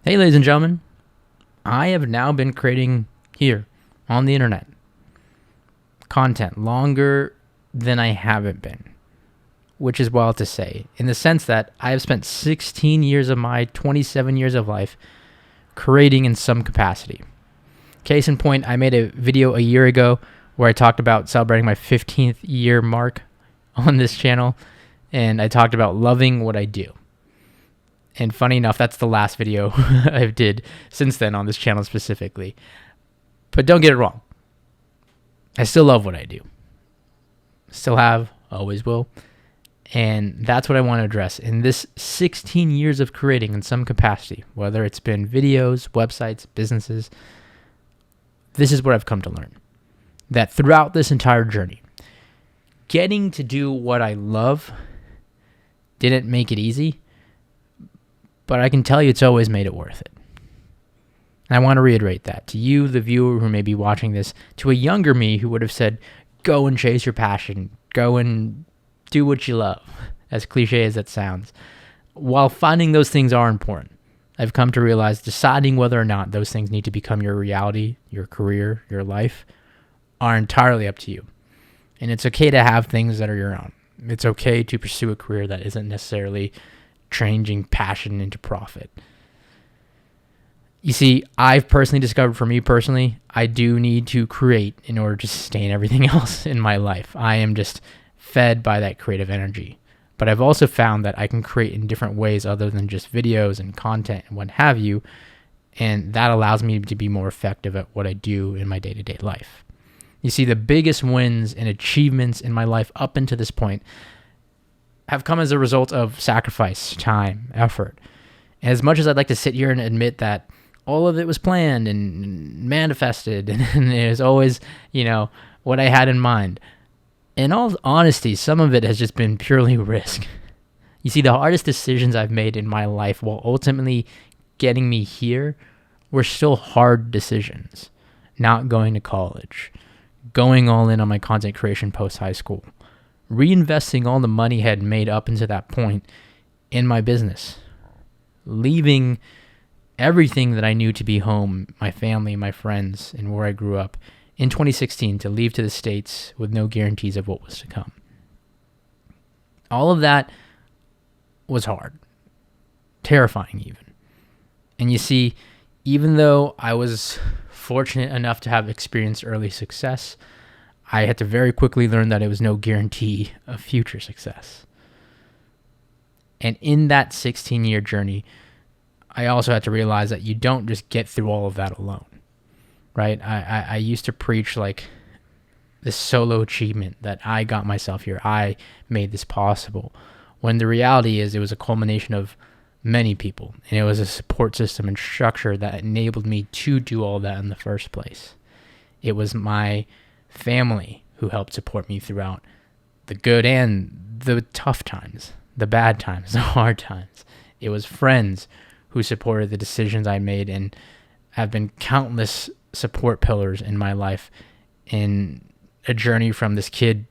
Hey, ladies and gentlemen, I have now been creating here on the internet content longer than I haven't been, which is wild to say, in the sense that I have spent 16 years of my 27 years of life creating in some capacity. Case in point, I made a video a year ago where I talked about celebrating my 15th year mark on this channel, and I talked about loving what I do. And funny enough, that's the last video I've did since then on this channel specifically. But don't get it wrong. I still love what I do. Still have, always will. And that's what I want to address in this 16 years of creating in some capacity, whether it's been videos, websites, businesses. This is what I've come to learn. That throughout this entire journey, getting to do what I love didn't make it easy, but I can tell you it's always made it worth it. And I want to reiterate that to you, the viewer who may be watching this, to a younger me who would have said, go and chase your passion, go and do what you love, as cliche as that sounds. While finding those things are important, I've come to realize deciding whether or not those things need to become your reality, your career, your life, are entirely up to you. And it's okay to have things that are your own. It's okay to pursue a career that isn't necessarily changing passion into profit. You see, I've personally discovered for me personally, I do need to create in order to sustain everything else in my life. I am just fed by that creative energy. But I've also found that I can create in different ways other than just videos and content and what have you. And that allows me to be more effective at what I do in my day-to-day life. You see, the biggest wins and achievements in my life up until this point have come as a result of sacrifice, time, effort. And as much as I'd like to sit here and admit that all of it was planned and manifested and it was always, what I had in mind, in all honesty, some of it has just been purely risk. You see, the hardest decisions I've made in my life while ultimately getting me here were still hard decisions. Not going to college, going all in on my content creation post-high school, reinvesting all the money I had made up until that point in my business, leaving everything that I knew to be home, my family, my friends, and where I grew up in 2016 to leave to the States with no guarantees of what was to come. All of that was hard, terrifying even. And you see, even though I was fortunate enough to have experienced early success, I had to very quickly learn that it was no guarantee of future success. And in that 16-year journey, I also had to realize that you don't just get through all of that alone, right? I used to preach like this solo achievement that I got myself here. I made this possible. When the reality is it was a culmination of many people, and it was a support system and structure that enabled me to do all that in the first place. It was my family who helped support me throughout the good and the tough times, the bad times, the hard times. It was friends who supported the decisions I made and have been countless support pillars in my life in a journey from this kid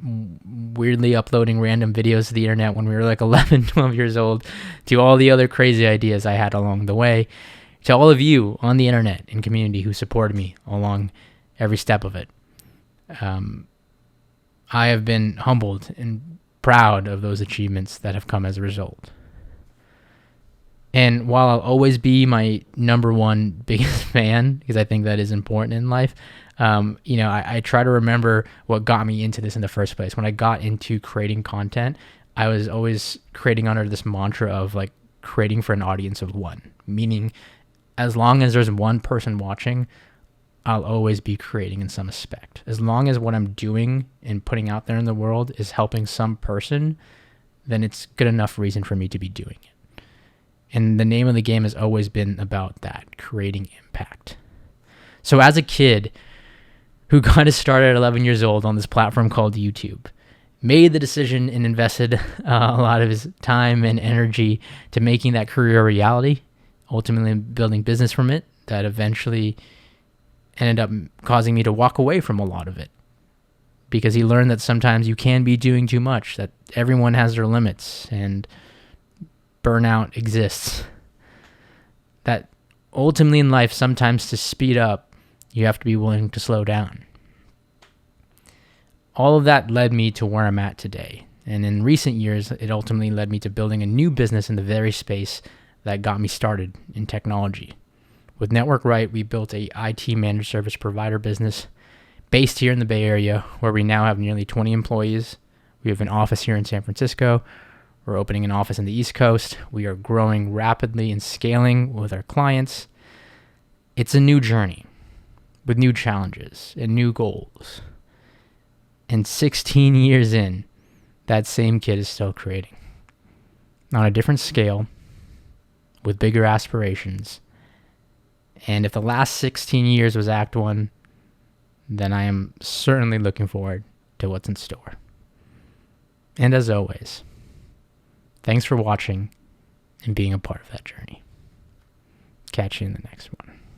weirdly uploading random videos to the internet when we were like 11, 12 years old, to all the other crazy ideas I had along the way, to all of you on the internet and community who supported me along every step of it. I have been humbled and proud of those achievements that have come as a result. And while I'll always be my number one biggest fan, because I think that is important in life, I try to remember what got me into this in the first place. When I got into creating content, I was always creating under this mantra of like creating for an audience of one, meaning as long as there's one person watching, I'll always be creating in some aspect. As long as what I'm doing and putting out there in the world is helping some person, then it's good enough reason for me to be doing it. And the name of the game has always been about that, creating impact. So as a kid who got his start at 11 years old on this platform called YouTube, made the decision and invested a lot of his time and energy to making that career a reality, ultimately building business from it that eventually ended up causing me to walk away from a lot of it, because he learned that sometimes you can be doing too much, that everyone has their limits and burnout exists. that ultimately in life, sometimes to speed up, you have to be willing to slow down. All of that led me to where I'm at today. And in recent years, it ultimately led me to building a new business in the very space that got me started in technology. With Network Right, we built a IT managed service provider business based here in the Bay Area, where we now have nearly 20 employees. We have an office here in San Francisco. We're opening an office in the East Coast. We are growing rapidly and scaling with our clients. It's a new journey with new challenges and new goals. And 16 years in, that same kid is still creating. On a different scale, with bigger aspirations. And if the last 16 years was Act 1, then I am certainly looking forward to what's in store. And as always, thanks for watching and being a part of that journey. Catch you in the next one.